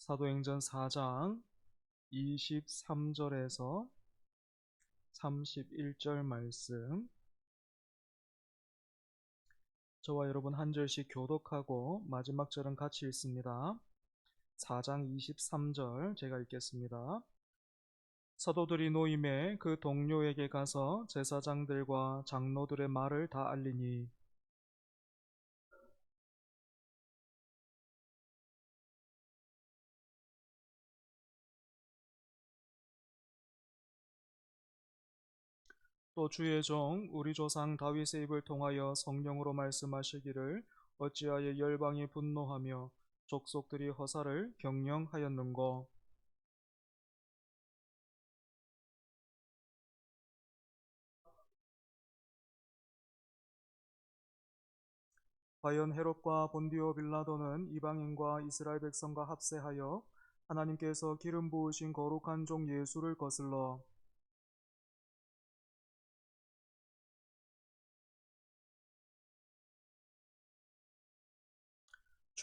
사도행전 4장 23절에서 31절 말씀, 저와 여러분 한 절씩 교독하고 마지막 절은 같이 읽습니다. 4장 23절 제가 읽겠습니다. 사도들이 노임에 그 동료에게 가서 제사장들과 장로들의 말을 다 알리니 또 주의 종 우리 조상 다윗의 입을 통하여 성령으로 말씀하시기를 어찌하여 열방이 분노하며 족속들이 허사를 경영하였는고. 과연 헤롯과 본디오 빌라도는 이방인과 이스라엘 백성과 합세하여 하나님께서 기름 부으신 거룩한 종 예수를 거슬러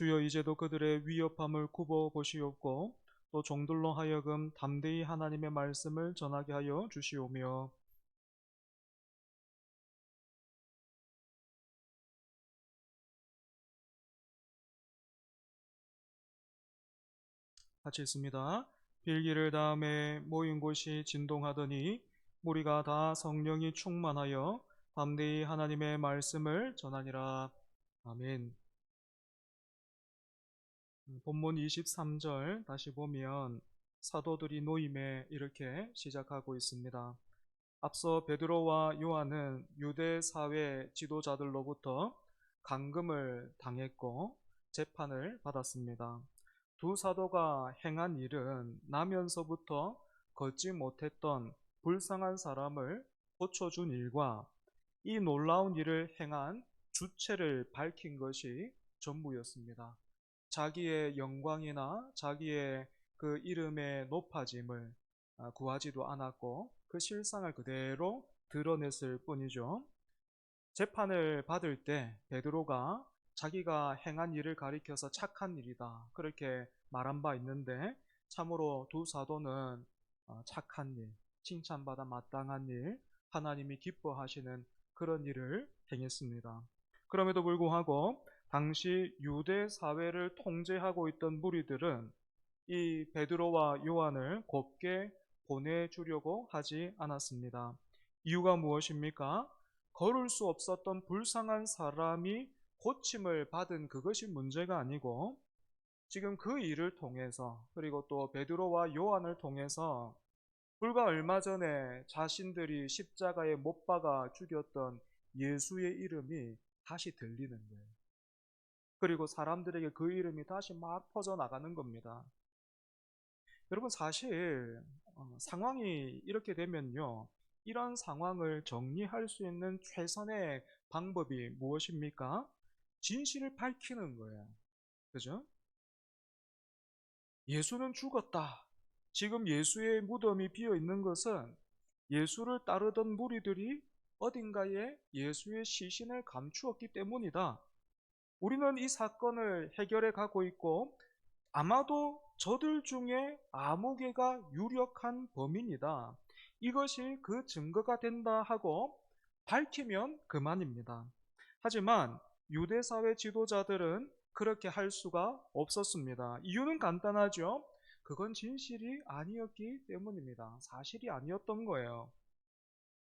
주여 이제도 그들의 위협함을 굽어 보시옵고 또 종들로 하여금 담대히 하나님의 말씀을 전하게 하여 주시오며 같이 있습니다. 빌기를 다음에 모인 곳이 진동하더니 무리가 다 성령이 충만하여 담대히 하나님의 말씀을 전하니라. 아멘. 본문 23절 다시 보면 사도들이 노임에 이렇게 시작하고 있습니다. 앞서 베드로와 요한은 유대 사회 지도자들로부터 감금을 당했고 재판을 받았습니다. 두 사도가 행한 일은 나면서부터 걷지 못했던 불쌍한 사람을 고쳐준 일과 이 놀라운 일을 행한 주체를 밝힌 것이 전부였습니다. 자기의 영광이나 자기의 그 이름의 높아짐을 구하지도 않았고 그 실상을 그대로 드러냈을 뿐이죠. 재판을 받을 때 베드로가 자기가 행한 일을 가리켜서 착한 일이다 그렇게 말한 바 있는데 참으로 두 사도는 착한 일, 칭찬받아 마땅한 일, 하나님이 기뻐하시는 그런 일을 행했습니다. 그럼에도 불구하고 당시 유대 사회를 통제하고 있던 무리들은 이 베드로와 요한을 곱게 보내주려고 하지 않았습니다. 이유가 무엇입니까? 걸을 수 없었던 불쌍한 사람이 고침을 받은 그것이 문제가 아니고 지금 그 일을 통해서 그리고 또 베드로와 요한을 통해서 불과 얼마 전에 자신들이 십자가에 못 박아 죽였던 예수의 이름이 다시 들리는 거예요. 그리고 사람들에게 그 이름이 다시 막 퍼져나가는 겁니다. 여러분 사실 상황이 이렇게 되면요. 이런 상황을 정리할 수 있는 최선의 방법이 무엇입니까? 진실을 밝히는 거예요. 그죠? 예수는 죽었다. 지금 예수의 무덤이 비어 있는 것은 예수를 따르던 무리들이 어딘가에 예수의 시신을 감추었기 때문이다. 우리는 이 사건을 해결해 가고 있고 아마도 저들 중에 아무 개가 유력한 범인이다. 이것이 그 증거가 된다 하고 밝히면 그만입니다. 하지만 유대사회 지도자들은 그렇게 할 수가 없었습니다. 이유는 간단하죠. 그건 진실이 아니었기 때문입니다. 사실이 아니었던 거예요.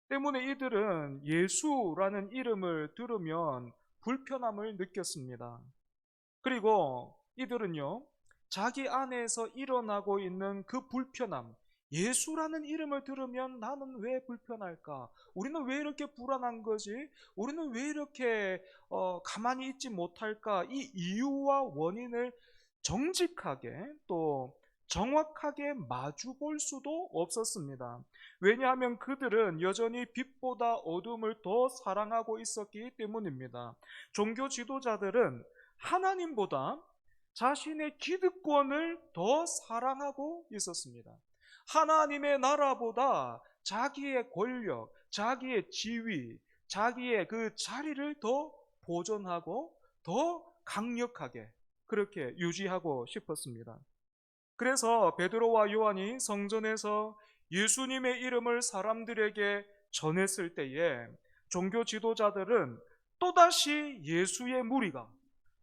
때문에 이들은 예수라는 이름을 들으면 불편함을 느꼈습니다. 그리고 이들은요, 자기 안에서 일어나고 있는 그 불편함, 예수라는 이름을 들으면 나는 왜 불편할까? 우리는 왜 이렇게 불안한 거지? 우리는 왜 이렇게 가만히 있지 못할까? 이 이유와 원인을 정직하게 또 정확하게 마주 볼 수도 없었습니다. 왜냐하면 그들은 여전히 빛보다 어둠을 더 사랑하고 있었기 때문입니다. 종교 지도자들은 하나님보다 자신의 기득권을 더 사랑하고 있었습니다. 하나님의 나라보다 자기의 권력, 자기의 지위, 자기의 그 자리를 더 보존하고 더 강력하게 그렇게 유지하고 싶었습니다. 그래서 베드로와 요한이 성전에서 예수님의 이름을 사람들에게 전했을 때에 종교 지도자들은 또다시 예수의 무리가,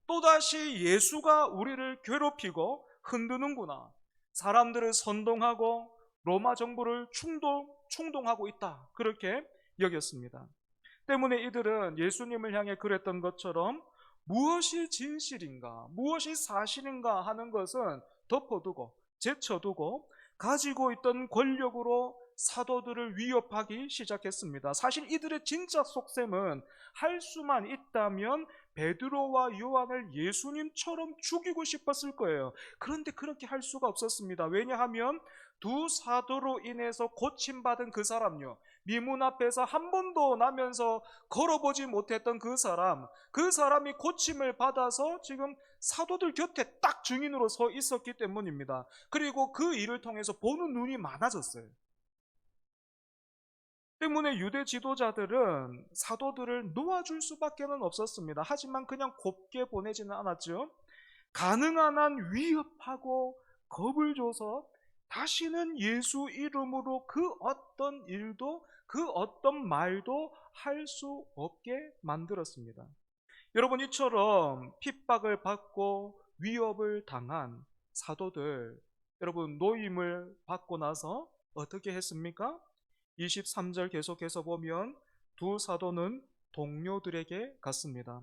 또다시 예수가 우리를 괴롭히고 흔드는구나, 사람들을 선동하고 로마 정부를 충동하고 있다, 그렇게 여겼습니다. 때문에 이들은 예수님을 향해 그랬던 것처럼 무엇이 진실인가, 무엇이 사실인가 하는 것은 덮어두고 제쳐두고 가지고 있던 권력으로 사도들을 위협하기 시작했습니다. 사실 이들의 진짜 속셈은 할 수만 있다면 베드로와 요한을 예수님처럼 죽이고 싶었을 거예요. 그런데 그렇게 할 수가 없었습니다. 왜냐하면 두 사도로 인해서 고침받은 그 사람요, 미문 앞에서 한 번도 나면서 걸어보지 못했던 그 사람이 고침을 받아서 지금 사도들 곁에 딱 증인으로 서 있었기 때문입니다. 그리고 그 일을 통해서 보는 눈이 많아졌어요. 때문에 유대 지도자들은 사도들을 놓아줄 수밖에 없었습니다. 하지만 그냥 곱게 보내지는 않았죠. 가능한 한 위협하고 겁을 줘서 다시는 예수 이름으로 그 어떤 일도, 그 어떤 말도 할 수 없게 만들었습니다. 여러분, 이처럼 핍박을 받고 위협을 당한 사도들, 여러분 노임을 받고 나서 어떻게 했습니까? 23절 계속해서 보면 두 사도는 동료들에게 갔습니다.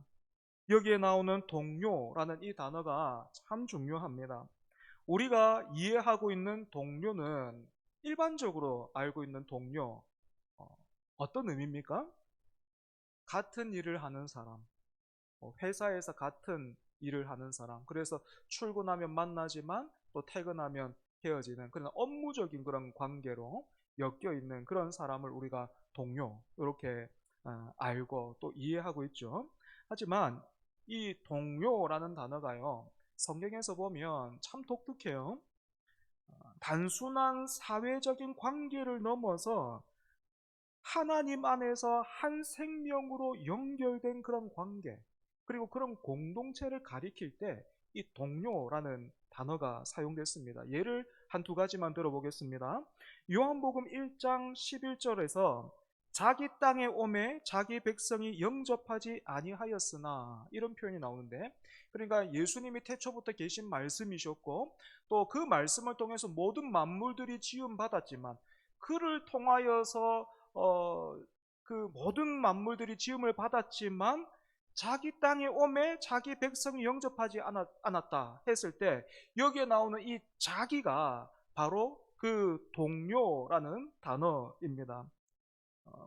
여기에 나오는 동료라는 이 단어가 참 중요합니다. 우리가 이해하고 있는 동료는, 일반적으로 알고 있는 동료, 어떤 의미입니까? 같은 일을 하는 사람, 회사에서 같은 일을 하는 사람, 그래서 출근하면 만나지만 또 퇴근하면 헤어지는 그런 업무적인 그런 관계로 엮여 있는 그런 사람을 우리가 동료, 이렇게 알고 또 이해하고 있죠. 하지만 이 동료라는 단어가요, 성경에서 보면 참 독특해요. 단순한 사회적인 관계를 넘어서 하나님 안에서 한 생명으로 연결된 그런 관계, 그리고 그런 공동체를 가리킬 때 이 동료라는 단어가 사용됐습니다. 예를 한 두 가지만 들어보겠습니다. 요한복음 1장 11절에서 자기 땅에 오매 자기 백성이 영접하지 아니하였으나, 이런 표현이 나오는데, 그러니까 예수님이 태초부터 계신 말씀이셨고 또 그 말씀을 통해서 모든 만물들이 지음 받았지만, 그를 통하여서 그 모든 만물들이 지음을 받았지만 자기 땅에 오매 자기 백성이 영접하지 않았다 했을 때, 여기에 나오는 이 자기가 바로 그 동료라는 단어입니다.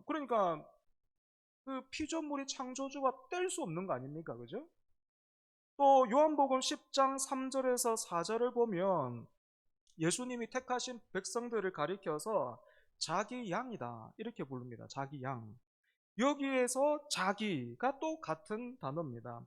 그러니까 그 피조물이 창조주와 뗄 수 없는 거 아닙니까? 그죠? 또 요한복음 10장 3절에서 4절을 보면 예수님이 택하신 백성들을 가리켜서 자기 양이다, 이렇게 부릅니다. 자기 양. 여기에서 자기가 또 같은 단어입니다.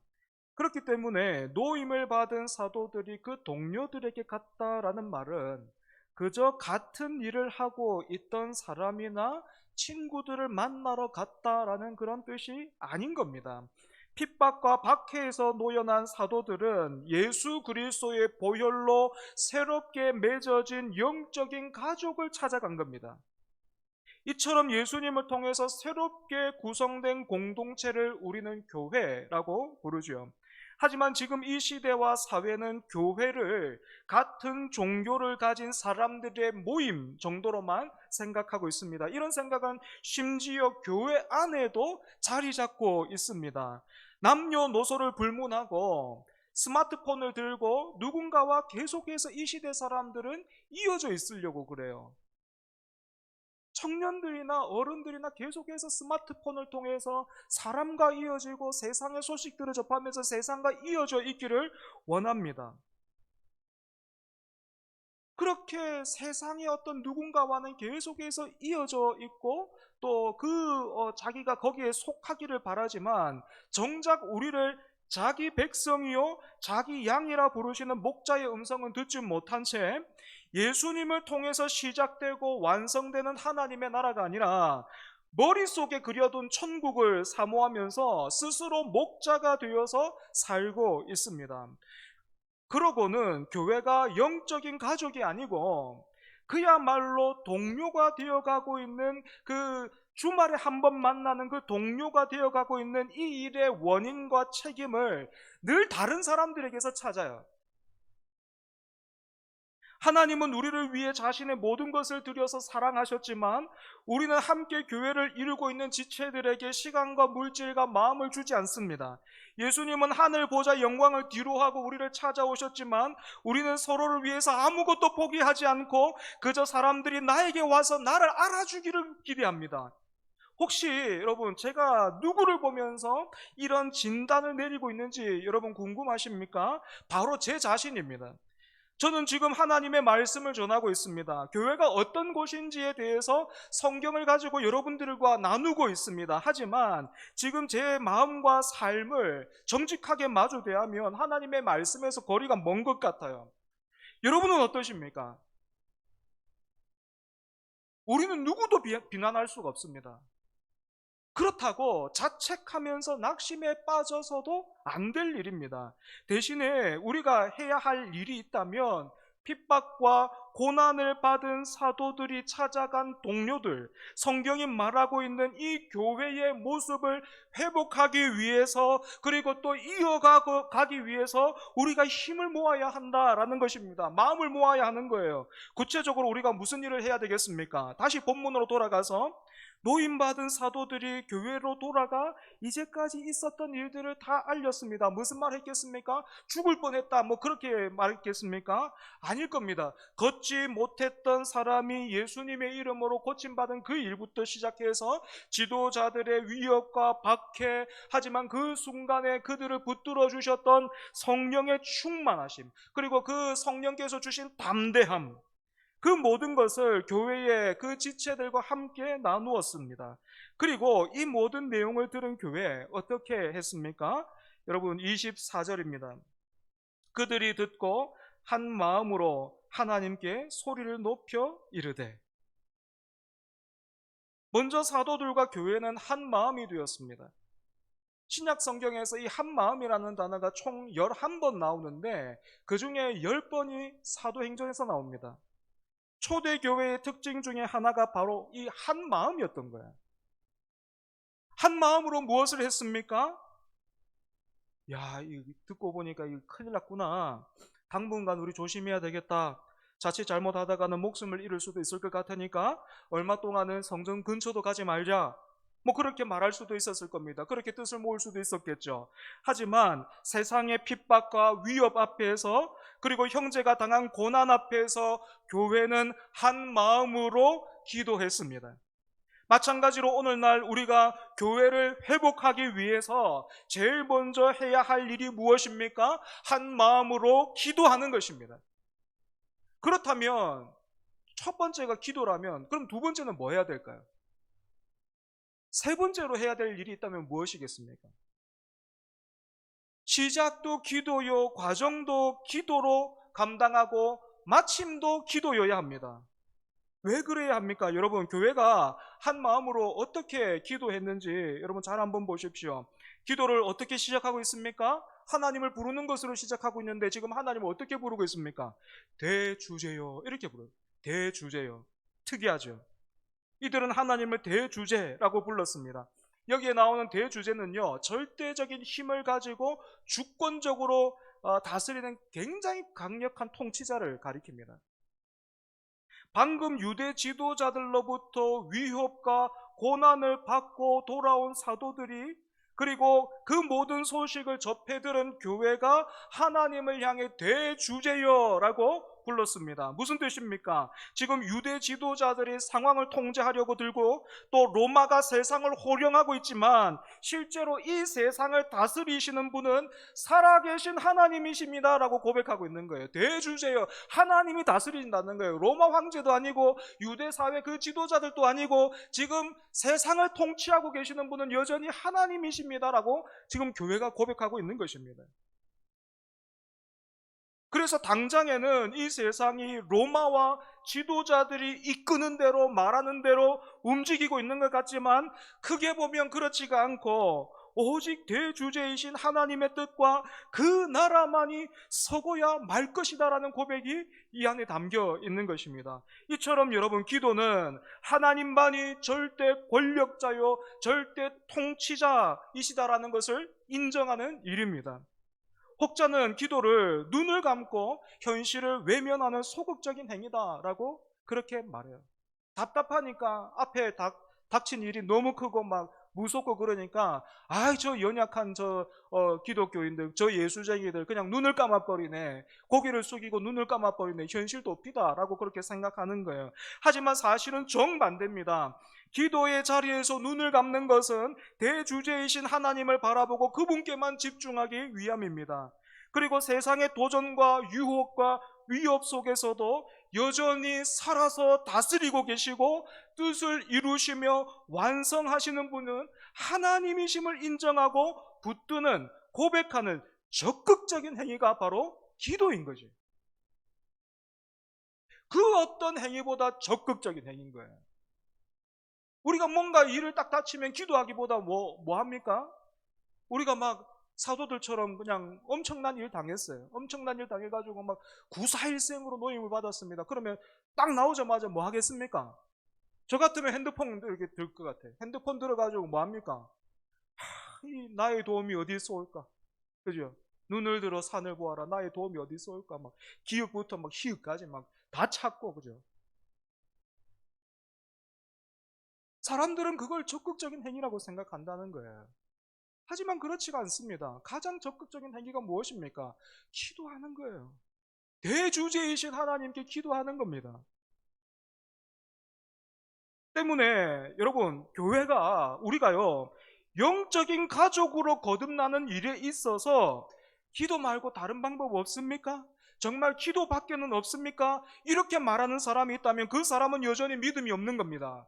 그렇기 때문에 노임을 받은 사도들이 그 동료들에게 갔다라는 말은 그저 같은 일을 하고 있던 사람이나 친구들을 만나러 갔다라는 그런 뜻이 아닌 겁니다. 핍박과 박해에서 노연한 사도들은 예수 그리스도의 보혈로 새롭게 맺어진 영적인 가족을 찾아간 겁니다. 이처럼 예수님을 통해서 새롭게 구성된 공동체를 우리는 교회라고 부르죠. 하지만 지금 이 시대와 사회는 교회를 같은 종교를 가진 사람들의 모임 정도로만 생각하고 있습니다. 이런 생각은 심지어 교회 안에도 자리 잡고 있습니다. 남녀노소를 불문하고 스마트폰을 들고 누군가와 계속해서 이 시대 사람들은 이어져 있으려고 그래요. 청년들이나 어른들이나 계속해서 스마트폰을 통해서 사람과 이어지고 세상의 소식들을 접하면서 세상과 이어져 있기를 원합니다. 그렇게 세상의 어떤 누군가와는 계속해서 이어져 있고 또 자기가 거기에 속하기를 바라지만, 정작 우리를 자기 백성이요 자기 양이라 부르시는 목자의 음성은 듣지 못한 채 예수님을 통해서 시작되고 완성되는 하나님의 나라가 아니라 머릿속에 그려둔 천국을 사모하면서 스스로 목자가 되어서 살고 있습니다. 그러고는 교회가 영적인 가족이 아니고 그야말로 동료가 되어가고 있는, 그 주말에 한 번 만나는 그 동료가 되어가고 있는 이 일의 원인과 책임을 늘 다른 사람들에게서 찾아요. 하나님은 우리를 위해 자신의 모든 것을 들여서 사랑하셨지만 우리는 함께 교회를 이루고 있는 지체들에게 시간과 물질과 마음을 주지 않습니다. 예수님은 하늘 보좌 영광을 뒤로하고 우리를 찾아오셨지만 우리는 서로를 위해서 아무것도 포기하지 않고 그저 사람들이 나에게 와서 나를 알아주기를 기대합니다. 혹시 여러분, 제가 누구를 보면서 이런 진단을 내리고 있는지 여러분 궁금하십니까? 바로 제 자신입니다. 저는 지금 하나님의 말씀을 전하고 있습니다. 교회가 어떤 곳인지에 대해서 성경을 가지고 여러분들과 나누고 있습니다. 하지만 지금 제 마음과 삶을 정직하게 마주 대하면 하나님의 말씀에서 거리가 먼 것 같아요. 여러분은 어떠십니까? 우리는 누구도 비난할 수가 없습니다. 그렇다고 자책하면서 낙심에 빠져서도 안 될 일입니다. 대신에 우리가 해야 할 일이 있다면 핍박과 고난을 받은 사도들이 찾아간 동료들, 성경이 말하고 있는 이 교회의 모습을 회복하기 위해서, 그리고 또 이어가기 위해서 우리가 힘을 모아야 한다라는 것입니다. 마음을 모아야 하는 거예요. 구체적으로 우리가 무슨 일을 해야 되겠습니까? 다시 본문으로 돌아가서 노임받은 사도들이 교회로 돌아가 이제까지 있었던 일들을 다 알렸습니다. 무슨 말 했겠습니까? 죽을 뻔했다, 뭐 그렇게 말했겠습니까? 아닐 겁니다. 걷지 못했던 사람이 예수님의 이름으로 고침받은 그 일부터 시작해서 지도자들의 위협과 박해, 하지만 그 순간에 그들을 붙들어 주셨던 성령의 충만하심, 그리고 그 성령께서 주신 담대함, 그 모든 것을 교회의 그 지체들과 함께 나누었습니다. 그리고 이 모든 내용을 들은 교회 어떻게 했습니까? 여러분 24절입니다. 그들이 듣고 한 마음으로 하나님께 소리를 높여 이르되. 먼저 사도들과 교회는 한 마음이 되었습니다. 신약 성경에서 이 한 마음이라는 단어가 총 11번 나오는데 그 중에 10번이 사도행전에서 나옵니다. 초대교회의 특징 중에 하나가 바로 이 한 마음이었던 거야. 한 마음으로 무엇을 했습니까? 야, 이거 듣고 보니까 이거 큰일 났구나. 당분간 우리 조심해야 되겠다. 자칫 잘못하다가는 목숨을 잃을 수도 있을 것 같으니까 얼마 동안은 성전 근처도 가지 말자. 뭐 그렇게 말할 수도 있었을 겁니다. 그렇게 뜻을 모을 수도 있었겠죠. 하지만 세상의 핍박과 위협 앞에서, 그리고 형제가 당한 고난 앞에서 교회는 한 마음으로 기도했습니다. 마찬가지로 오늘날 우리가 교회를 회복하기 위해서 제일 먼저 해야 할 일이 무엇입니까? 한 마음으로 기도하는 것입니다. 그렇다면 첫 번째가 기도라면 그럼 두 번째는 뭐 해야 될까요? 세 번째로 해야 될 일이 있다면 무엇이겠습니까? 시작도 기도요, 과정도 기도로 감당하고 마침도 기도여야 합니다. 왜 그래야 합니까? 여러분, 교회가 한 마음으로 어떻게 기도했는지 여러분 잘 한번 보십시오. 기도를 어떻게 시작하고 있습니까? 하나님을 부르는 것으로 시작하고 있는데 지금 하나님을 어떻게 부르고 있습니까? 대주제요, 이렇게 부르요. 대주제요. 특이하죠? 이들은 하나님을 대주제라고 불렀습니다. 여기에 나오는 대주제는요, 절대적인 힘을 가지고 주권적으로 다스리는 굉장히 강력한 통치자를 가리킵니다. 방금 유대 지도자들로부터 위협과 고난을 받고 돌아온 사도들이, 그리고 그 모든 소식을 접해 들은 교회가 하나님을 향해 대주제여라고 불렀습니다. 무슨 뜻입니까? 지금 유대 지도자들이 상황을 통제하려고 들고 또 로마가 세상을 호령하고 있지만 실제로 이 세상을 다스리시는 분은 살아계신 하나님이십니다 라고 고백하고 있는 거예요. 대주제여, 하나님이 다스린다는 거예요. 로마 황제도 아니고 유대 사회 그 지도자들도 아니고 지금 세상을 통치하고 계시는 분은 여전히 하나님이십니다 라고 지금 교회가 고백하고 있는 것입니다. 그래서 당장에는 이 세상이 로마와 지도자들이 이끄는 대로 말하는 대로 움직이고 있는 것 같지만 크게 보면 그렇지가 않고 오직 대주제이신 하나님의 뜻과 그 나라만이 서고야 말 것이다라는 고백이 이 안에 담겨 있는 것입니다. 이처럼 여러분, 기도는 하나님만이 절대 권력자요 절대 통치자이시다라는 것을 인정하는 일입니다. 혹자는 기도를 눈을 감고 현실을 외면하는 소극적인 행위다라고 그렇게 말해요. 답답하니까 앞에 닥친 일이 너무 크고 막 무섭고 그러니까 저 연약한 기독교인들, 저 예수쟁이들 그냥 눈을 감아버리네, 고개를 숙이고 눈을 감아버리네, 현실도 없이다라고 그렇게 생각하는 거예요. 하지만 사실은 정반대입니다. 기도의 자리에서 눈을 감는 것은 대주제이신 하나님을 바라보고 그분께만 집중하기 위함입니다. 그리고 세상의 도전과 유혹과 위협 속에서도 여전히 살아서 다스리고 계시고 뜻을 이루시며 완성하시는 분은 하나님이심을 인정하고 붙드는, 고백하는 적극적인 행위가 바로 기도인 거죠. 그 어떤 행위보다 적극적인 행위인 거예요. 우리가 뭔가 일을 딱 닥치면 기도하기보다 뭐 합니까? 우리가 막 사도들처럼 그냥 엄청난 일 당했어요. 엄청난 일 당해가지고 막 구사일생으로 노임을 받았습니다. 그러면 딱 나오자마자 뭐 하겠습니까? 저 같으면 핸드폰 이렇게 들 것 같아. 핸드폰 들어가지고 뭐 합니까? 나의 도움이 어디서 올까? 그죠? 눈을 들어 산을 보아라. 나의 도움이 어디서 올까? 막 기역부터 막 희역까지 막 다 찾고, 그죠? 사람들은 그걸 적극적인 행위라고 생각한다는 거예요. 하지만 그렇지가 않습니다. 가장 적극적인 행위가 무엇입니까? 기도하는 거예요. 대주제이신 하나님께 기도하는 겁니다. 때문에 여러분, 우리가요 영적인 가족으로 거듭나는 일에 있어서 기도 말고 다른 방법 없습니까? 정말 기도밖에는 없습니까? 이렇게 말하는 사람이 있다면 그 사람은 여전히 믿음이 없는 겁니다.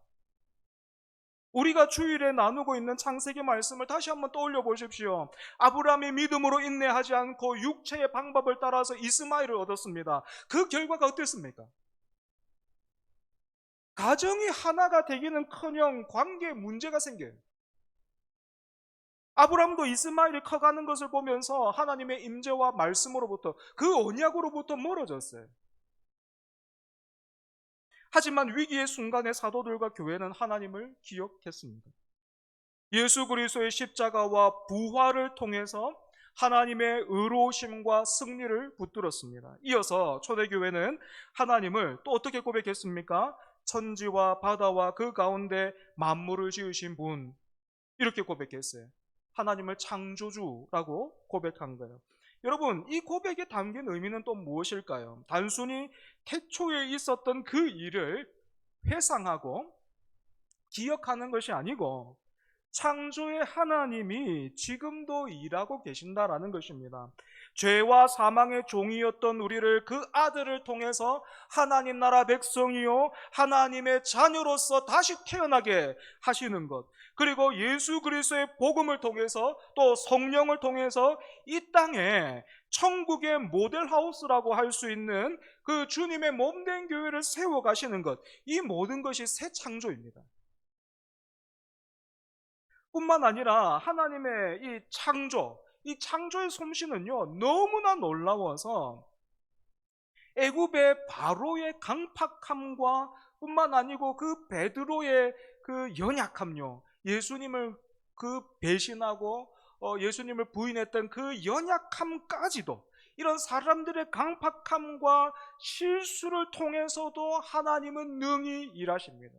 우리가 주일에 나누고 있는 창세기 말씀을 다시 한번 떠올려 보십시오. 아브라함이 믿음으로 인내하지 않고 육체의 방법을 따라서 이스마엘을 얻었습니다. 그 결과가 어땠습니까? 가정이 하나가 되기는커녕 관계에 문제가 생겨요. 아브라함도 이스마엘이 커가는 것을 보면서 하나님의 임재와 말씀으로부터, 그 언약으로부터 멀어졌어요. 하지만 위기의 순간에 사도들과 교회는 하나님을 기억했습니다. 예수 그리스도의 십자가와 부활을 통해서 하나님의 의로우심과 승리를 붙들었습니다. 이어서 초대교회는 하나님을 또 어떻게 고백했습니까? 천지와 바다와 그 가운데 만물을 지으신 분, 이렇게 고백했어요. 하나님을 창조주라고 고백한 거예요. 여러분, 이 고백에 담긴 의미는 또 무엇일까요? 단순히 태초에 있었던 그 일을 회상하고 기억하는 것이 아니고 창조의 하나님이 지금도 일하고 계신다라는 것입니다. 죄와 사망의 종이었던 우리를 그 아들을 통해서 하나님 나라 백성이요 하나님의 자녀로서 다시 태어나게 하시는 것, 그리고 예수 그리스도의 복음을 통해서 또 성령을 통해서 이 땅에 천국의 모델하우스라고 할 수 있는 그 주님의 몸된 교회를 세워 가시는 것, 이 모든 것이 새 창조입니다. 뿐만 아니라 하나님의 이 창조의 솜씨는요 너무나 놀라워서 애굽의 바로의 강팍함과 뿐만 아니고 그 베드로의 그 연약함요, 예수님을 배신하고 예수님을 부인했던 그 연약함까지도, 이런 사람들의 강팍함과 실수를 통해서도 하나님은 능히 일하십니다.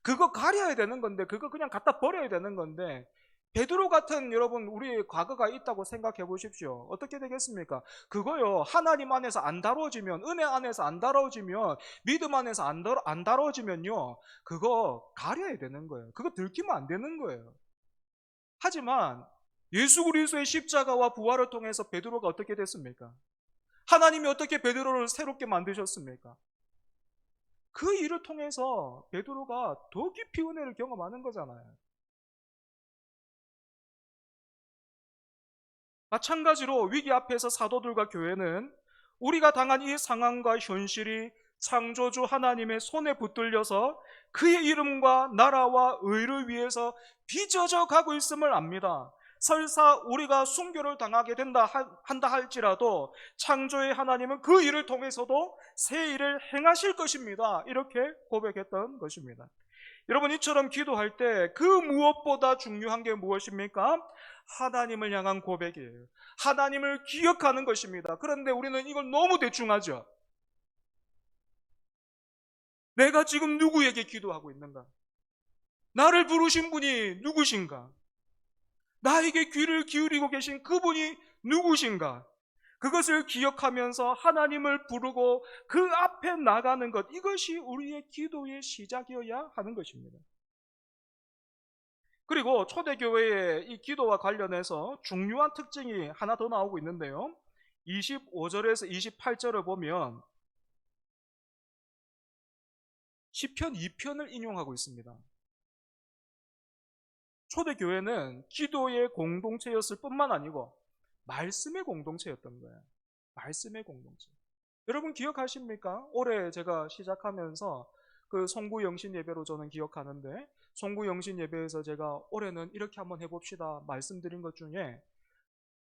그거 가려야 되는 건데, 그거 그냥 갖다 버려야 되는 건데, 베드로 같은 여러분 우리의 과거가 있다고 생각해 보십시오. 어떻게 되겠습니까? 그거요 하나님 안에서 안 다뤄지면, 은혜 안에서 안 다뤄지면, 믿음 안에서 안 다뤄지면요 그거 가려야 되는 거예요. 그거 들키면 안 되는 거예요. 하지만 예수 그리스도의 십자가와 부활을 통해서 베드로가 어떻게 됐습니까? 하나님이 어떻게 베드로를 새롭게 만드셨습니까? 그 일을 통해서 베드로가 더 깊이 은혜를 경험하는 거잖아요. 마찬가지로 위기 앞에서 사도들과 교회는 우리가 당한 이 상황과 현실이 창조주 하나님의 손에 붙들려서 그의 이름과 나라와 의를 위해서 빚어져 가고 있음을 압니다. 설사 우리가 순교를 당하게 한다 할지라도 창조의 하나님은 그 일을 통해서도 새 일을 행하실 것입니다. 이렇게 고백했던 것입니다. 여러분, 이처럼 기도할 때 그 무엇보다 중요한 게 무엇입니까? 하나님을 향한 고백이에요. 하나님을 기억하는 것입니다. 그런데 우리는 이걸 너무 대충 하죠. 내가 지금 누구에게 기도하고 있는가? 나를 부르신 분이 누구신가? 나에게 귀를 기울이고 계신 그분이 누구신가? 그것을 기억하면서 하나님을 부르고 그 앞에 나가는 것, 이것이 우리의 기도의 시작이어야 하는 것입니다. 그리고 초대교회의 이 기도와 관련해서 중요한 특징이 하나 더 나오고 있는데요. 25절에서 28절을 보면 시편 2편을 인용하고 있습니다. 초대교회는 기도의 공동체였을 뿐만 아니고 말씀의 공동체였던 거예요. 말씀의 공동체. 여러분 기억하십니까? 올해 제가 시작하면서 그 송구 영신 예배로 저는 기억하는데, 송구 영신 예배에서 제가 올해는 이렇게 한번 해봅시다 말씀드린 것 중에,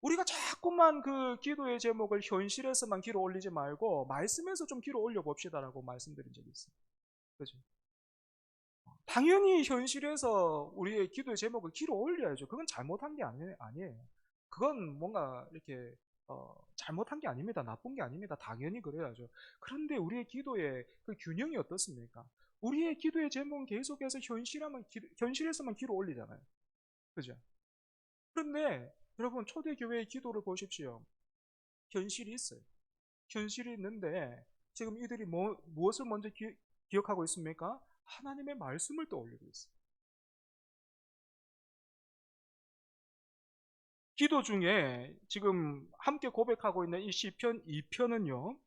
우리가 자꾸만 그 기도의 제목을 현실에서만 기로 올리지 말고 말씀에서 좀 기로 올려봅시다라고 말씀드린 적이 있어요. 그죠? 당연히 현실에서 우리의 기도의 제목을 기로 올려야죠. 그건 잘못한 게 아니에요. 그건 뭔가 이렇게 잘못한 게 아닙니다. 나쁜 게 아닙니다. 당연히 그래야죠. 그런데 우리의 기도의 그 균형이 어떻습니까? 우리의 기도의 제목은 계속해서 현실에서만 기로 올리잖아요. 그죠? 그런데 여러분, 초대교회의 기도를 보십시오. 현실이 있어요. 현실이 있는데 지금 이들이 무엇을 먼저 기억하고 있습니까? 하나님의 말씀을 떠올리고 있어요. 기도 중에 지금 함께 고백하고 있는 이 시편 2편은요,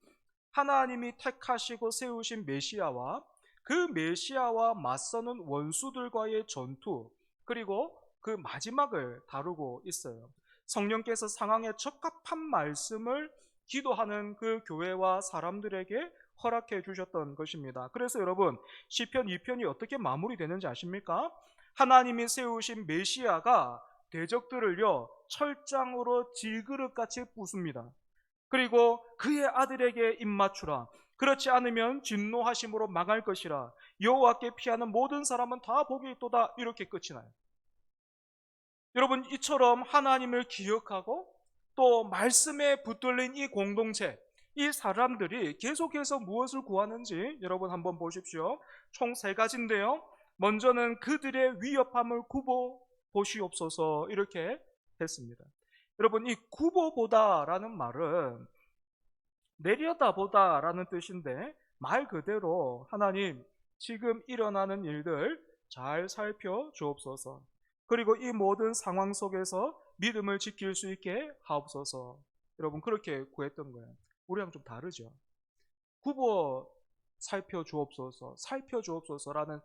하나님이 택하시고 세우신 메시아와 그 메시아와 맞서는 원수들과의 전투, 그리고 그 마지막을 다루고 있어요. 성령께서 상황에 적합한 말씀을 기도하는 그 교회와 사람들에게 허락해 주셨던 것입니다. 그래서 여러분, 시편 2편이 어떻게 마무리되는지 아십니까? 하나님이 세우신 메시아가 대적들을요 철장으로 질그릇같이 부숩니다. 그리고 그의 아들에게 입맞추라. 그렇지 않으면 진노하심으로 망할 것이라. 여호와께 피하는 모든 사람은 다 복이 있도다. 이렇게 끝이 나요. 여러분, 이처럼 하나님을 기억하고 또 말씀에 붙들린 이 공동체, 이 사람들이 계속해서 무엇을 구하는지 여러분 한번 보십시오. 총 3가지인데요. 먼저는 그들의 위협함을 굽어 보시옵소서, 이렇게 했습니다. 여러분, 이 굽어보다라는 말은 내려다보다라는 뜻인데, 말 그대로 하나님, 지금 일어나는 일들 잘 살펴주옵소서. 그리고 이 모든 상황 속에서 믿음을 지킬 수 있게 하옵소서. 여러분, 그렇게 구했던 거예요. 우리랑 좀 다르죠. 굽어 살펴주옵소서라는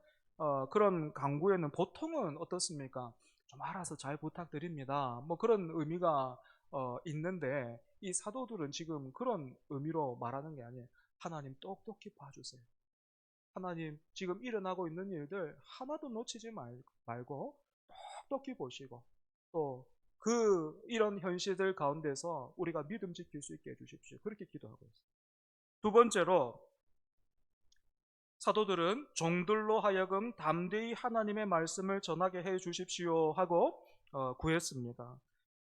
그런 강구에는 보통은 어떻습니까? 좀 알아서 잘 부탁드립니다. 뭐 그런 의미가 있는데, 이 사도들은 지금 그런 의미로 말하는 게 아니에요. 하나님, 똑똑히 봐주세요. 하나님, 지금 일어나고 있는 일들 하나도 놓치지 말고 똑똑히 보시고, 또 이런 현실들 가운데서 우리가 믿음 지킬 수 있게 해주십시오. 그렇게 기도하고 있어요. 두 번째로, 사도들은 종들로 하여금 담대히 하나님의 말씀을 전하게 해 주십시오 하고 구했습니다.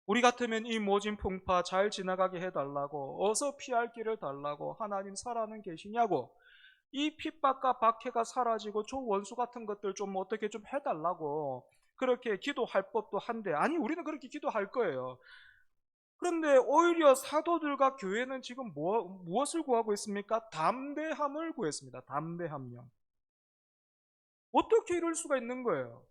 우리 같으면 이 모진 풍파 잘 지나가게 해달라고, 어서 피할 길을 달라고, 하나님 살아는 계시냐고, 이 핍박과 박해가 사라지고 저 원수 같은 것들 좀 어떻게 좀 해달라고 그렇게 기도할 법도 한데, 아니, 우리는 그렇게 기도할 거예요. 그런데 오히려 사도들과 교회는 지금 무엇을 구하고 있습니까? 담대함을 구했습니다. 담대함요. 어떻게 이럴 수가 있는 거예요?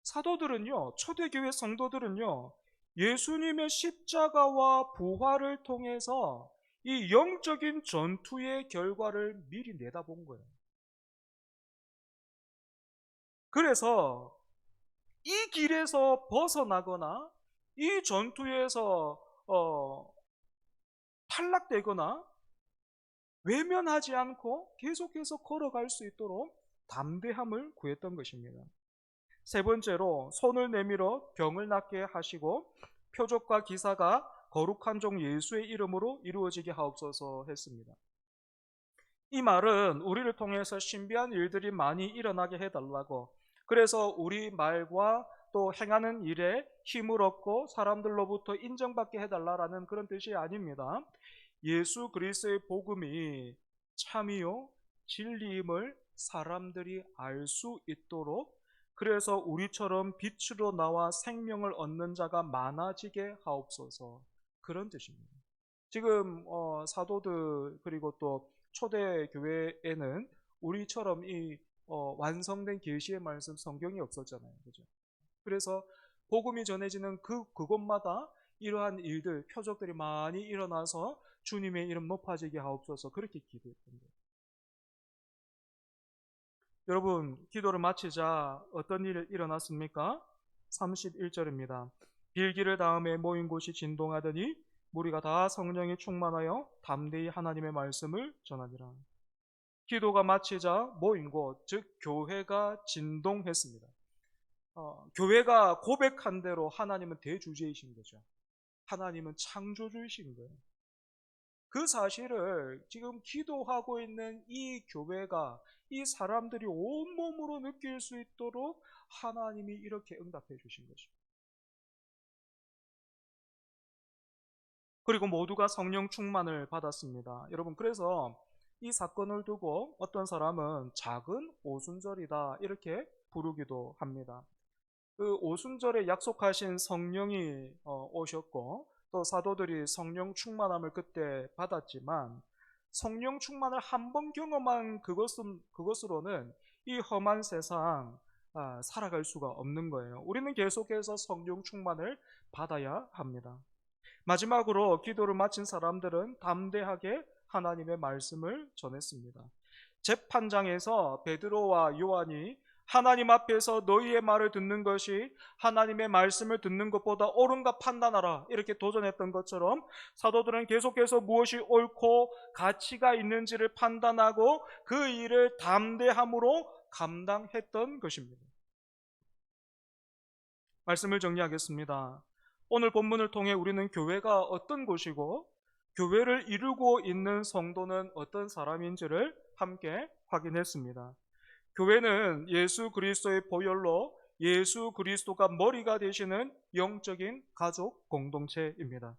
사도들은요, 초대교회 성도들은요, 예수님의 십자가와 부활을 통해서 이 영적인 전투의 결과를 미리 내다본 거예요. 그래서 이 길에서 벗어나거나 이 전투에서 탈락되거나 외면하지 않고 계속해서 걸어갈 수 있도록 담대함을 구했던 것입니다. 세 번째로 손을 내밀어 병을 낫게 하시고 표적과 기사가 거룩한 종 예수의 이름으로 이루어지게 하옵소서 했습니다. 이 말은 우리를 통해서 신비한 일들이 많이 일어나게 해달라고, 그래서 우리 말과 또 행하는 일에 힘을 얻고 사람들로부터 인정받게 해달라라는 그런 뜻이 아닙니다. 예수 그리스도의 복음이 참이요 진리임을 사람들이 알 수 있도록, 그래서 우리처럼 빛으로 나와 생명을 얻는 자가 많아지게 하옵소서, 그런 뜻입니다. 지금 사도들 그리고 또 초대 교회에는 우리처럼 이 완성된 계시의 말씀 성경이 없었잖아요, 그죠? 그래서 복음이 전해지는 그곳마다 이러한 일들, 표적들이 많이 일어나서 주님의 이름 높아지게 하옵소서, 그렇게 기도했던 거예요. 여러분, 기도를 마치자 어떤 일이 일어났습니까? 31절입니다. 빌기를 다음에 모인 곳이 진동하더니 무리가 다 성령에 충만하여 담대히 하나님의 말씀을 전하니라. 기도가 마치자 모인 곳, 즉 교회가 진동했습니다. 교회가 고백한 대로 하나님은 대주제이신 거죠. 하나님은 창조주이신 거예요. 그 사실을 지금 기도하고 있는 이 교회가, 이 사람들이 온몸으로 느낄 수 있도록 하나님이 이렇게 응답해 주신 거죠. 그리고 모두가 성령 충만을 받았습니다. 여러분, 그래서 이 사건을 두고 어떤 사람은 작은 오순절이다 이렇게 부르기도 합니다. 그 오순절에 약속하신 성령이 오셨고, 또 사도들이 성령 충만함을 그때 받았지만, 성령 충만을 한 번 경험한 그것으로는 이 험한 세상 살아갈 수가 없는 거예요. 우리는 계속해서 성령 충만을 받아야 합니다. 마지막으로 기도를 마친 사람들은 담대하게 하나님의 말씀을 전했습니다. 재판장에서 베드로와 요한이 하나님 앞에서 너희의 말을 듣는 것이 하나님의 말씀을 듣는 것보다 옳은가 판단하라 이렇게 도전했던 것처럼, 사도들은 계속해서 무엇이 옳고 가치가 있는지를 판단하고 그 일을 담대함으로 감당했던 것입니다. 말씀을 정리하겠습니다. 오늘 본문을 통해 우리는 교회가 어떤 곳이고 교회를 이루고 있는 성도는 어떤 사람인지를 함께 확인했습니다. 교회는 예수 그리스도의 보혈로 예수 그리스도가 머리가 되시는 영적인 가족 공동체입니다.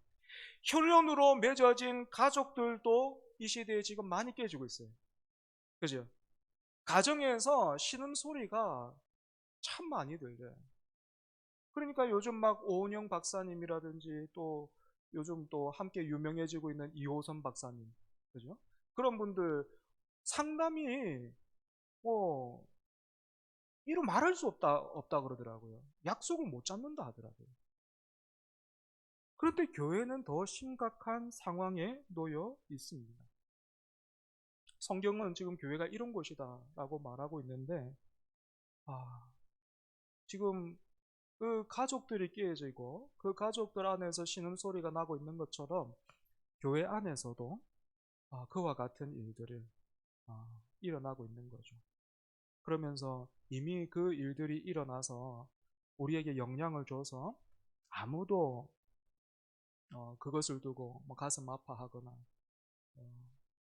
혈연으로 맺어진 가족들도 이 시대에 지금 많이 깨지고 있어요. 그죠? 가정에서 신음소리가 참 많이 들려요. 그러니까 요즘 막 오은영 박사님이라든지 또 요즘 또 함께 유명해지고 있는 이호선 박사님, 그죠? 그런 분들 상담이 뭐 이루 말할 수 없다 그러더라고요. 약속을 못 잡는다 하더라고요. 그런데 교회는 더 심각한 상황에 놓여 있습니다. 성경은 지금 교회가 이런 곳이다라고 말하고 있는데, 지금 그 가족들이 깨어지고 그 가족들 안에서 신음소리가 나고 있는 것처럼 교회 안에서도 그와 같은 일들이 일어나고 있는 거죠. 그러면서 이미 그 일들이 일어나서 우리에게 영향을 줘서 아무도 그것을 두고 뭐 가슴 아파하거나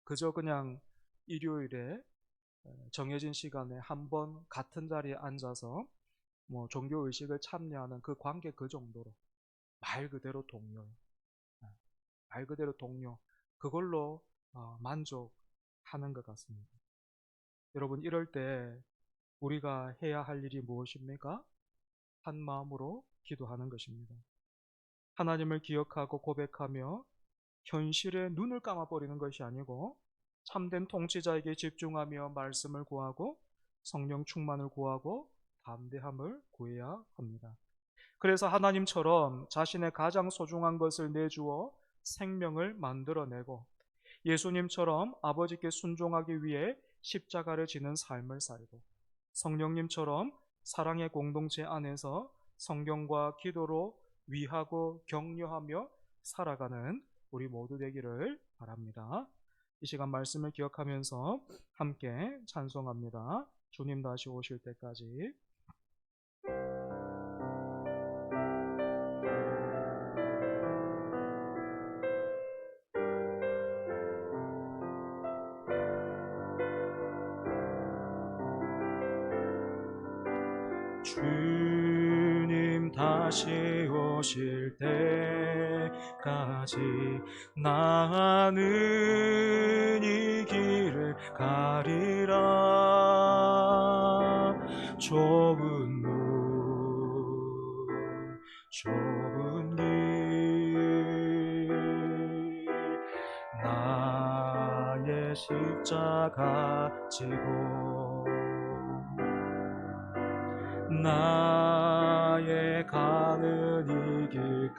그저 그냥 일요일에 정해진 시간에 한 번 같은 자리에 앉아서 뭐 종교 의식을 참여하는 그 관계, 그 정도로 말 그대로 동료, 말 그대로 동료, 그걸로 만족하는 것 같습니다. 여러분, 이럴 때 우리가 해야 할 일이 무엇입니까? 한 마음으로 기도하는 것입니다. 하나님을 기억하고 고백하며 현실에 눈을 감아버리는 것이 아니고 참된 통치자에게 집중하며 말씀을 구하고 성령 충만을 구하고 담대함을 구해야 합니다. 그래서 하나님처럼 자신의 가장 소중한 것을 내주어 생명을 만들어내고 예수님처럼 아버지께 순종하기 위해 십자가를 지는 삶을 살고 성령님처럼 사랑의 공동체 안에서 성경과 기도로 위하고 격려하며 살아가는 우리 모두 되기를 바랍니다. 이 시간 말씀을 기억하면서 함께 찬송합니다. 주님 다시 오실 때까지. 주님 다시 오실 때까지 나는 이 길을 가리라. 좁은 문, 좁은 길, 나의 십자가 지고 나의 가는 이 길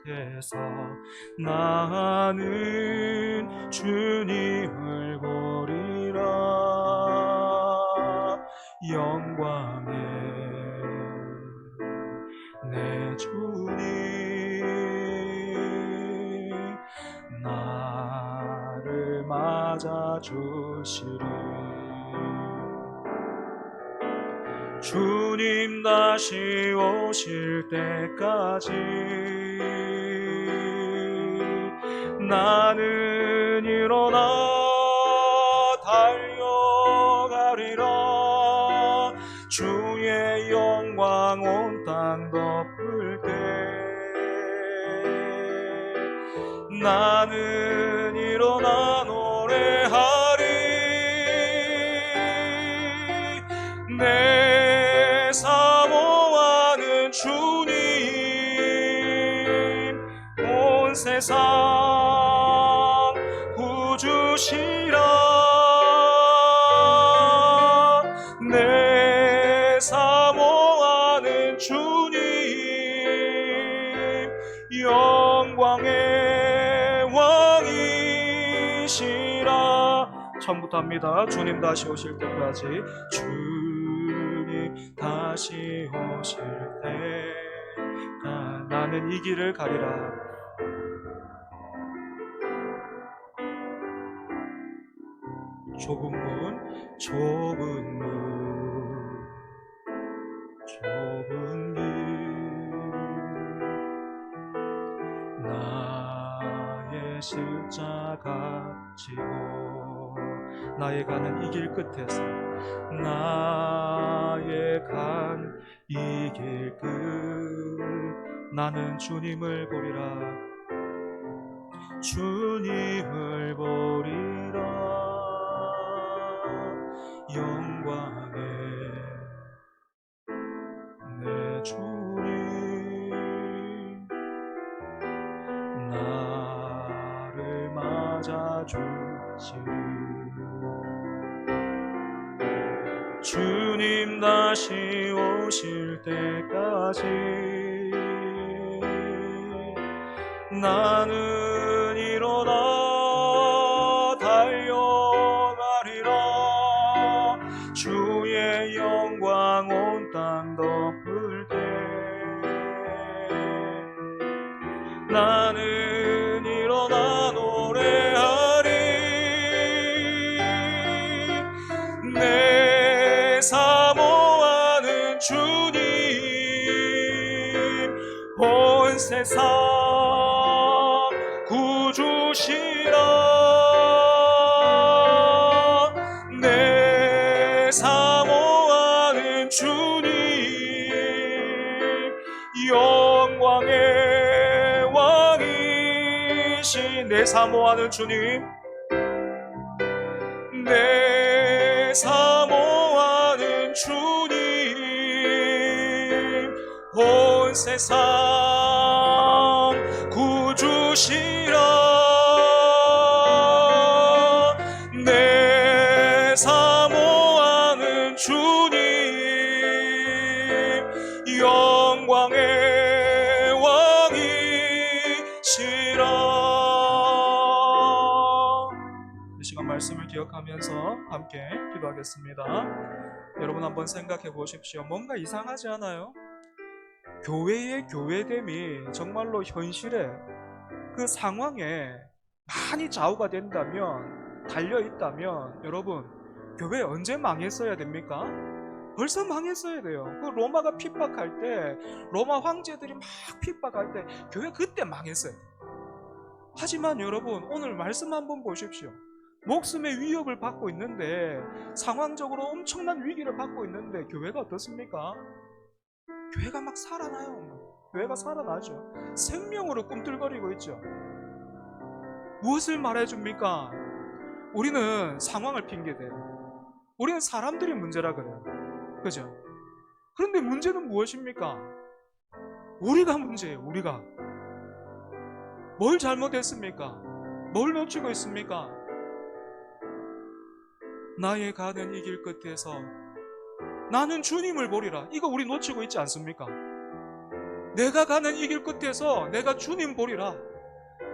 끝에서 나는 주님을 보리라. 영광의 내 주님 나를 맞아 주시리. 주님 다시 오실 때까지 나는 일어나 달려가리라. 주의 영광 온 땅 덮을 때 나는 일어나 노래하리. 내 사모하는 주님 온 세상 구주시라. 내 사모하는 주님 영광의 왕이시라. 처음부터 합니다. 주님 다시 오실 때까지. 주님 다시 오실 때가 나는 이 길을 가리라. 좁은 문, 좁은 문, 좁은 길, 나의 십자가 지고 나의 가는 이 길 끝에서 나의 간 이 길 끝 나는 주님을 보리라. 주님을 보리라. 영광의 내 주님 나를 맞아 주시리. 주님 다시 오실 때까지 나는 일어나 달려가리라. 주의 영광 온 땅 덮을 때 나는 일어나 노래하리. 내 사모하는 주님 온 세상 구주시라. 내 사모하는 주님 영광의 왕이신 내 사모하는 주님 내 사모하는 주님 온 세상 구주시라. 내 사모하는 주님 영광의 왕이시라. 이 시간 말씀을 기억하면서 함께 기도하겠습니다. 여러분 한번 생각해 보십시오. 뭔가 이상하지 않아요? 교회의 교회됨이 정말로 현실에 그 상황에 많이 좌우가 된다면, 달려있다면 여러분, 교회 언제 망했어야 됩니까? 벌써 망했어야 돼요. 그 로마가 핍박할 때, 로마 황제들이 막 핍박할 때 교회 그때 망했어요. 하지만 여러분, 오늘 말씀 한번 보십시오. 목숨의 위협을 받고 있는데, 상황적으로 엄청난 위기를 받고 있는데 교회가 어떻습니까? 교회가 막 살아나요. 교회가 살아나죠. 생명으로 꿈틀거리고 있죠. 무엇을 말해줍니까? 우리는 상황을 핑계대요. 우리는 사람들이 문제라 그래요. 그죠? 그런데 문제는 무엇입니까? 우리가 문제예요. 우리가 뭘 잘못했습니까? 뭘 놓치고 있습니까? 나의 가는 이 길 끝에서 나는 주님을 보리라. 이거 우리 놓치고 있지 않습니까? 내가 가는 이 길 끝에서 내가 주님 보리라.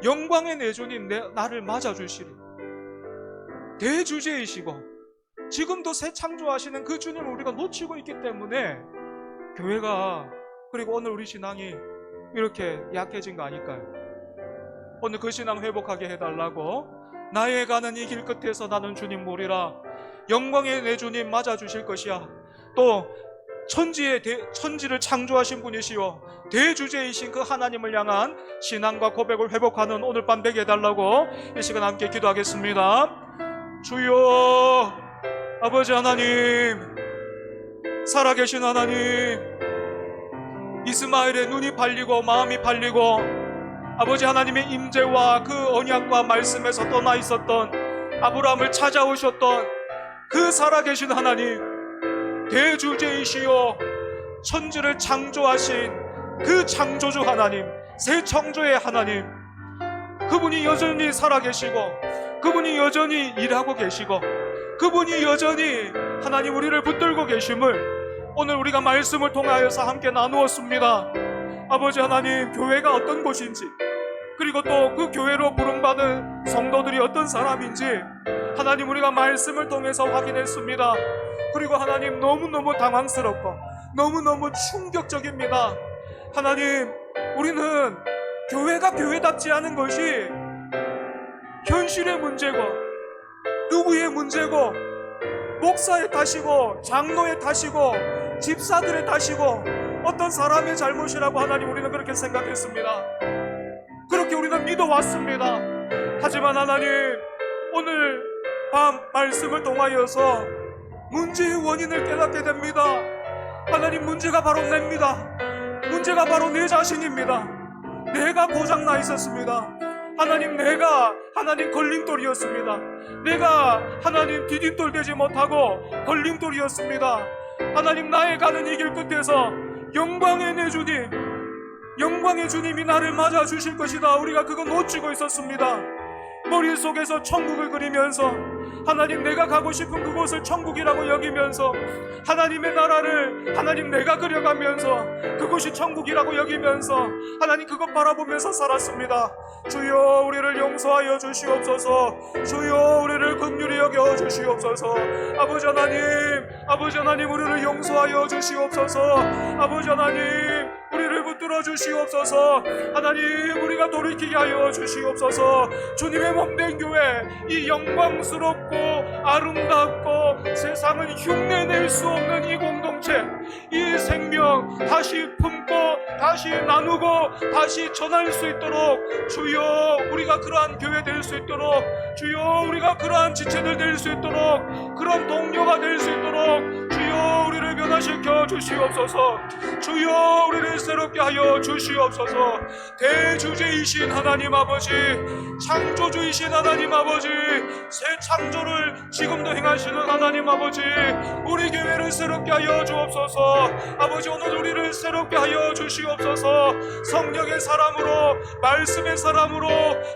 영광의 내 주님 나를 맞아주시리. 대주제이시고 지금도 새 창조하시는 그 주님을 우리가 놓치고 있기 때문에 교회가, 그리고 오늘 우리 신앙이 이렇게 약해진 거 아닐까요? 오늘 그 신앙 회복하게 해달라고, 나의 가는 이 길 끝에서 나는 주님 보리라. 영광의 내 주님 맞아주실 것이야. 또 천지를 창조하신 분이시오, 대주제이신 그 하나님을 향한 신앙과 고백을 회복하는 오늘 밤 되게 해달라고 이 시간 함께 기도하겠습니다. 주여, 아버지 하나님, 살아계신 하나님, 이스마엘의 눈이 팔리고 마음이 팔리고 아버지 하나님의 임재와 그 언약과 말씀에서 떠나 있었던 아브라함을 찾아오셨던 그 살아계신 하나님, 대주제이시오, 천지를 창조하신 그 창조주 하나님, 새 창조의 하나님, 그분이 여전히 살아계시고 그분이 여전히 일하고 계시고 그분이 여전히 하나님 우리를 붙들고 계심을 오늘 우리가 말씀을 통하여서 함께 나누었습니다. 아버지 하나님, 교회가 어떤 곳인지, 그리고 또 그 교회로 부름받은 성도들이 어떤 사람인지 하나님 우리가 말씀을 통해서 확인했습니다. 그리고 하나님, 너무너무 당황스럽고 너무너무 충격적입니다. 하나님, 우리는 교회가 교회답지 않은 것이 현실의 문제고 누구의 문제고 목사의 탓이고 장로의 탓이고 집사들의 탓이고 어떤 사람의 잘못이라고 하나님 우리는 그렇게 생각했습니다. 그렇게 우리는 믿어왔습니다. 하지만 하나님, 오늘 밤 말씀을 통하여서 문제의 원인을 깨닫게 됩니다. 하나님, 문제가 바로 냅니다. 문제가 바로 내 자신입니다. 내가 고장나 있었습니다. 하나님, 내가 하나님 걸림돌이었습니다. 내가 하나님 디딤돌 되지 못하고 걸림돌이었습니다. 하나님, 나의 가는 이 길 끝에서 영광의 내 주님, 영광의 주님이 나를 맞아 주실 것이다. 우리가 그거 놓치고 있었습니다. 머릿속에서 천국을 그리면서 하나님, 내가 가고 싶은 그곳을 천국이라고 여기면서 하나님의 나라를 하나님 내가 그려가면서 그곳이 천국이라고 여기면서 하나님 그것 바라보면서 살았습니다. 주여, 우리를 용서하여 주시옵소서. 주여, 우리를 긍휼히 여겨 주시옵소서. 아버지 하나님, 우리를 용서하여 주시옵소서. 아버지 하나님, 우리를 붙들어 주시옵소서. 하나님, 우리가 돌이키게 하여 주시옵소서. 주님의 몸된 교회, 이 영광스럽고 아름답고 세상은 흉내낼 수 없는 이 공동체, 이 생명 다시 품고 다시 나누고 다시 전할 수 있도록 주여, 우리가 그러한 교회 될 수 있도록 주여, 우리가 그러한 지체들 될 수 있도록 그런 동료가 될 수 있도록 주여, 우리를 변화시켜 주시옵소서. 주여, 우리를 새롭게 하여 주시옵소서. 대주제이신 하나님 아버지, 창조주이신 하나님 아버지, 새 창조를 지금도 행하시는 하나님 아버지, 우리 교회를 새롭게 하여 주옵소서. 아버지, 오늘 우리를 새롭게 하여 주시옵소서. 성령의 사람으로, 말씀의 사람으로,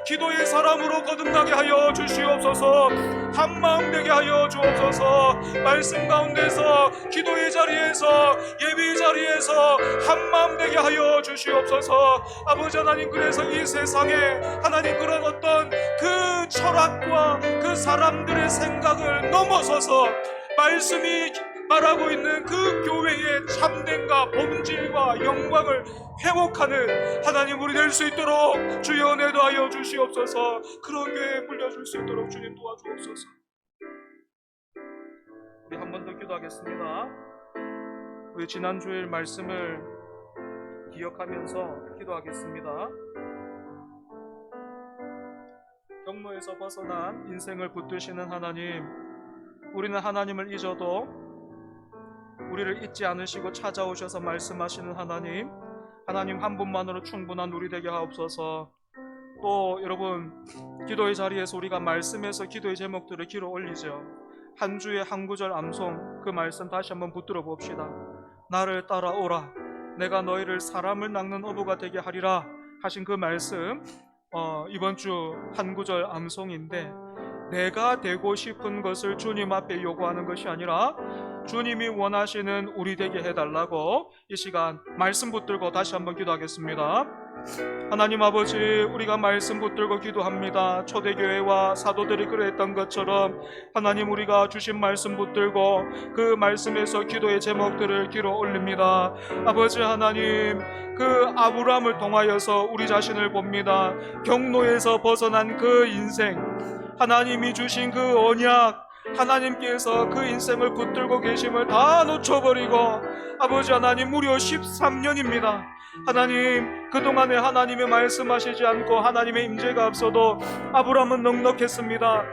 기도의 사람으로 거듭나게 하여 주시옵소서. 한마음 되게 하여 주옵소서. 말씀 가운데서, 기도의 자리에서, 예배의 자리에서 한마음 되게 하여 주시옵소서. 아버지 하나님, 그래서 이 세상에 하나님 그런 어떤 그 철학과 그 사람들의 생각을 넘어서서 말씀이 말하고 있는 그 교회의 참됨과 본질과 영광을 회복하는 하나님 우리 될 수 있도록 주여 은혜 더하여 주시옵소서. 그런 교회에 물려줄 수 있도록 주님 도와주옵소서. 우리 한 번 더 기도하겠습니다. 우리 지난 주일 말씀을 기억하면서 기도하겠습니다. 경로에서 벗어난 인생을 붙드시는 하나님, 우리는 하나님을 잊어도 우리를 잊지 않으시고 찾아오셔서 말씀하시는 하나님, 하나님 한 분만으로 충분한 우리 되게 하옵소서. 또 여러분, 기도의 자리에서 우리가 말씀에서 기도의 제목들을 길어 올리죠. 한 주에 한 구절 암송, 그 말씀 다시 한번 붙들어 봅시다. 나를 따라오라, 내가 너희를 사람을 낚는 어부가 되게 하리라 하신 그 말씀, 이번 주 한 구절 암송인데, 내가 되고 싶은 것을 주님 앞에 요구하는 것이 아니라 주님이 원하시는 우리 되게 해달라고 이 시간 말씀 붙들고 다시 한번 기도하겠습니다. 하나님 아버지, 우리가 말씀 붙들고 기도합니다. 초대교회와 사도들이 그랬던 것처럼 하나님 우리가 주신 말씀 붙들고 그 말씀에서 기도의 제목들을 길어 올립니다. 아버지 하나님, 그 아브라함을 통하여서 우리 자신을 봅니다. 경로에서 벗어난 그 인생, 하나님이 주신 그 언약, 하나님께서 그 인생을 붙들고 계심을 다 놓쳐버리고 아버지 하나님 무려 13년입니다. 하나님, 그동안에 하나님이 말씀하시지 않고 하나님의 임재가 없어도 아브라함은 넉넉했습니다.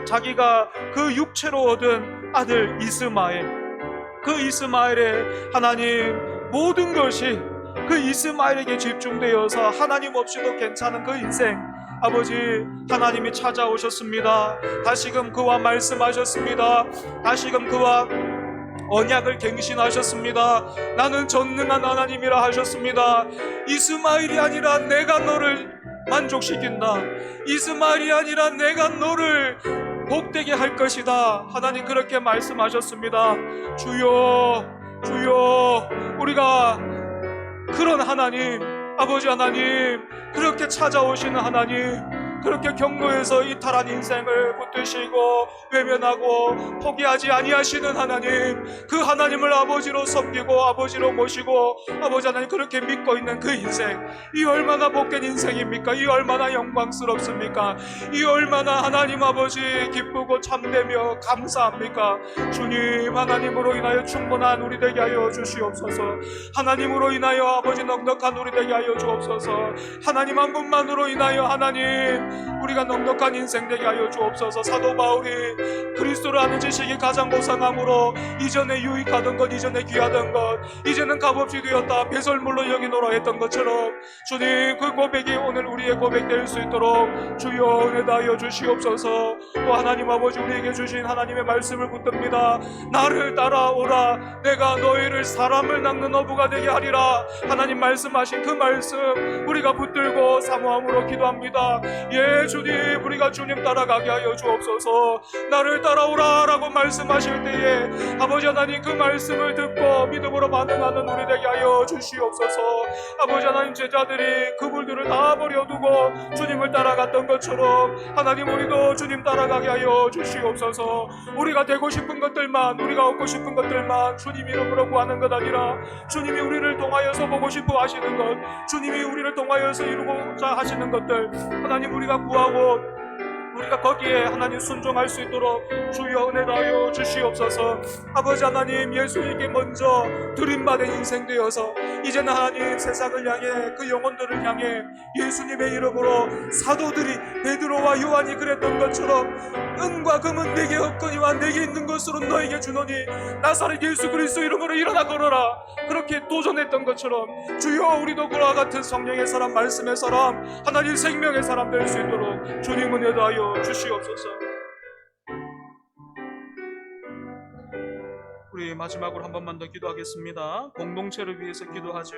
자기가 그 육체로 얻은 아들 이스마엘, 그 이스마엘의 하나님 모든 것이 그 이스마엘에게 집중되어서 하나님 없이도 괜찮은 그 인생, 아버지 하나님이 찾아오셨습니다. 다시금 그와 말씀하셨습니다. 다시금 그와 언약을 갱신하셨습니다. 나는 전능한 하나님이라 하셨습니다. 이스마엘이 아니라 내가 너를 만족시킨다. 이스마엘이 아니라 내가 너를 복되게 할 것이다. 하나님 그렇게 말씀하셨습니다. 주여, 주여, 우리가 그런 하나님, 아버지 하나님, 그렇게 찾아오시는 하나님, 그렇게 경로에서 이탈한 인생을 붙드시고 외면하고 포기하지 아니하시는 하나님, 그 하나님을 아버지로 섬기고 아버지로 모시고 아버지 하나님 그렇게 믿고 있는 그 인생, 이 얼마나 복된 인생입니까? 이 얼마나 영광스럽습니까? 이 얼마나 하나님 아버지 기쁘고 참되며 감사합니까? 주님, 하나님으로 인하여 충분한 우리 되게 하여 주시옵소서. 하나님으로 인하여 아버지 넉넉한 우리 되게 하여 주옵소서. 하나님 한 분만으로 인하여 하나님 우리가 넉넉한 인생 되게 하여 주옵소서. 사도 바울이 그리스도를 아는 지식이 가장 고상함으로 이전에 유익하던 것, 이전에 귀하던 것, 이제는 값없이 되었다 배설물로 여기노라 했던 것처럼 주님, 그 고백이 오늘 우리의 고백 될 수 있도록 주여 은혜 다하여 주시옵소서. 또 하나님 아버지, 우리에게 주신 하나님의 말씀을 붙듭니다. 나를 따라오라, 내가 너희를 사람을 낚는 어부가 되게 하리라. 하나님 말씀하신 그 말씀 우리가 붙들고 사모함으로 기도합니다. 예, 주님, 우리가 주님 따라가게 하여 주옵소서. 나를 따라오라 라고 말씀하실 때에 아버지 하나님 그 말씀을 듣고 믿음으로 반응하는 우리 되게 하여 주시옵소서. 아버지 하나님, 제자들이 그물들을 다 버려두고 주님을 따라갔던 것처럼 하나님 우리도 주님 따라가게 하여 주시옵소서. 우리가 되고 싶은 것들만, 우리가 얻고 싶은 것들만 주님 이름으로 구하는 것 아니라 주님이 우리를 통하여서 보고 싶어 하시는 것, 주님이 우리를 통하여서 이루고자 하시는 것들 하나님 우리가 구하고 우리가 거기에 하나님 순종할 수 있도록 주여 은혜 다하여 주시옵소서. 아버지 하나님, 예수님께 먼저 들임받은 인생 되어서 이제는 하나님 세상을 향해 그 영혼들을 향해 예수님의 이름으로 사도들이 베드로와 요한이 그랬던 것처럼 은과 금은 내게 없거니와 내게 있는 것으로 너에게 주노니 나사렛 예수 그리스도 이름으로 일어나 걸어라, 그렇게 도전했던 것처럼 주여 우리도 그와 같은 성령의 사람, 말씀의 사람, 하나님 생명의 사람 될 수 있도록 주님 은혜 다하여 주시옵소서. 우리 마지막으로 한 번만 더 기도하겠습니다. 공동체를 위해서 기도하죠.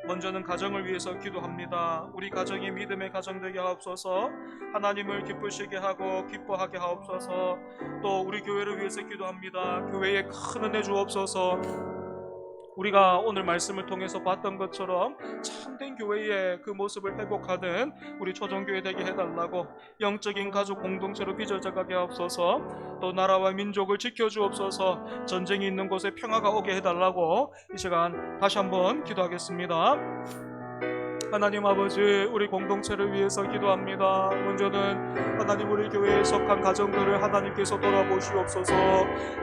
먼저는 가정을 위해서 기도합니다. 우리 가정이 믿음의 가정 되게 하옵소서. 하나님을 기쁘시게 하고 기뻐하게 하옵소서. 또 우리 교회를 위해서 기도합니다. 교회에 큰 은혜 주옵소서. 우리가 오늘 말씀을 통해서 봤던 것처럼 참된 교회의 그 모습을 회복하는 우리 초정교회 되게 해달라고, 영적인 가족 공동체로 빚어져가게 하옵소서. 또 나라와 민족을 지켜주옵소서. 전쟁이 있는 곳에 평화가 오게 해달라고 이 시간 다시 한번 기도하겠습니다. 하나님 아버지, 우리 공동체를 위해서 기도합니다. 먼저는 하나님, 우리 교회에 속한 가정들을 하나님께서 돌아보시옵소서.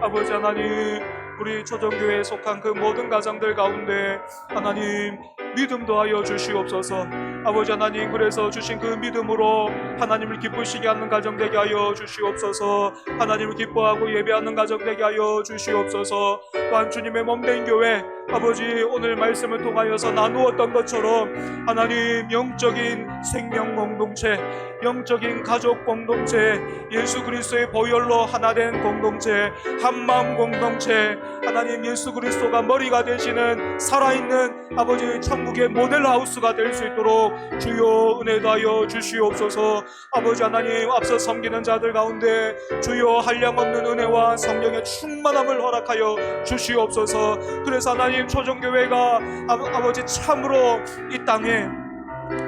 아버지 하나님, 우리 초정교회에 속한 그 모든 가정들 가운데 하나님 믿음 더하여 주시옵소서. 아버지 하나님, 그래서 주신 그 믿음으로 하나님을 기쁘시게 하는 가정 되게 하여 주시옵소서. 하나님을 기뻐하고 예배하는 가정 되게 하여 주시옵소서. 또한 주님의 몸된 교회, 아버지 오늘 말씀을 통하여서 나누었던 것처럼 하나님 영적인 생명 공동체, 영적인 가족 공동체, 예수 그리스도의 보혈로 하나 된 공동체, 한마음 공동체, 하나님 예수 그리스도가 머리가 되시는 살아있는 아버지 천국의 모델하우스가 될 수 있도록 주여 은혜 다하여 주시옵소서. 아버지 하나님, 앞서 섬기는 자들 가운데 주여 한량없는 은혜와 성령의 충만함을 허락하여 주시옵소서. 그래서 하나님 초정교회가 아버지 참으로 이 땅에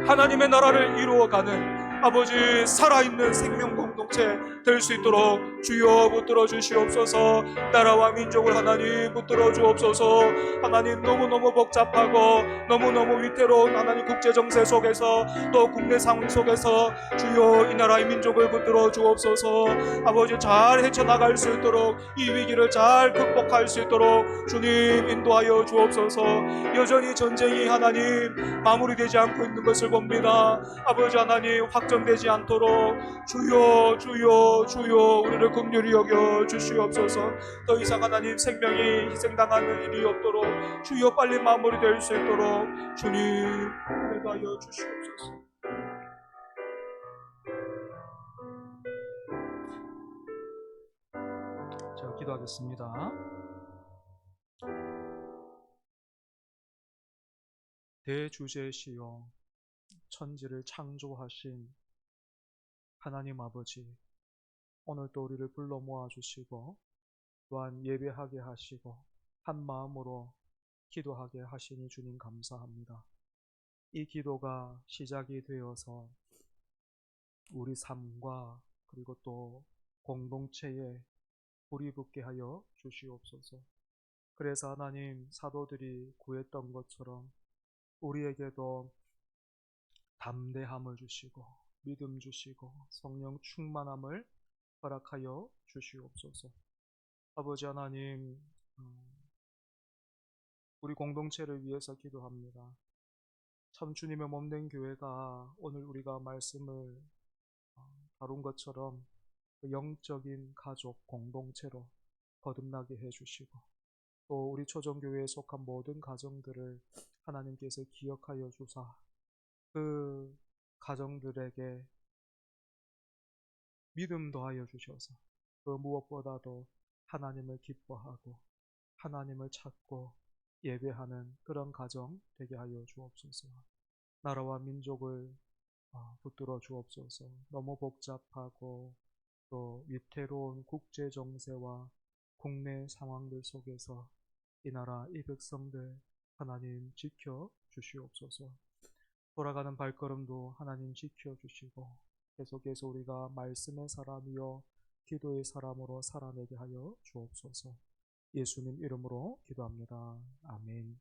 하나님의 나라를 이루어가는 아버지 살아있는 생명 공동체 될 수 있도록 주여 붙들어 주시옵소서. 나라와 민족을 하나님 붙들어 주옵소서. 하나님, 너무너무 복잡하고 너무너무 위태로운 하나님 국제정세 속에서, 또 국내 상황 속에서 주여 이 나라의 민족을 붙들어 주옵소서. 아버지 잘 헤쳐나갈 수 있도록, 이 위기를 잘 극복할 수 있도록 주님 인도하여 주옵소서. 여전히 전쟁이 하나님 마무리되지 않고 있는 것을 봅니다. 아버지 하나님, 확정되지 않도록 주여 주여 주여 우리를 긍휼히 여겨 주시옵소서. 더 이상 하나님 생명이 희생당하는 일이 없도록 주여 빨리 마무리될 수 있도록 주님 인도하여 주시옵소서. 자, 기도하겠습니다. 대주제시여 천지를 창조하신 하나님 아버지, 오늘 또 우리를 불러 모아주시고 또한 예배하게 하시고 한 마음으로 기도하게 하시니 주님 감사합니다. 이 기도가 시작이 되어서 우리 삶과 그리고 또 공동체에 불이 붙게 하여 주시옵소서. 그래서 하나님, 사도들이 구했던 것처럼 우리에게도 담대함을 주시고 믿음 주시고 성령 충만함을 허락하여 주시옵소서. 아버지 하나님, 우리 공동체를 위해서 기도합니다. 참 주님의 몸된 교회가 오늘 우리가 말씀을 다룬 것처럼 영적인 가족 공동체로 거듭나게 해주시고, 또 우리 초정교회에 속한 모든 가정들을 하나님께서 기억하여 주사 그 가정들에게 믿음 더하여 주셔서 그 무엇보다도 하나님을 기뻐하고 하나님을 찾고 예배하는 그런 가정 되게 하여 주옵소서. 나라와 민족을 붙들어 주옵소서. 너무 복잡하고 또 위태로운 국제 정세와 국내 상황들 속에서 이 나라 이 백성들 하나님 지켜 주시옵소서. 돌아가는 발걸음도 하나님 지켜 주시고 계속해서 우리가 말씀의 사람이요 기도의 사람으로 살아내게 하여 주옵소서. 예수님 이름으로 기도합니다. 아멘.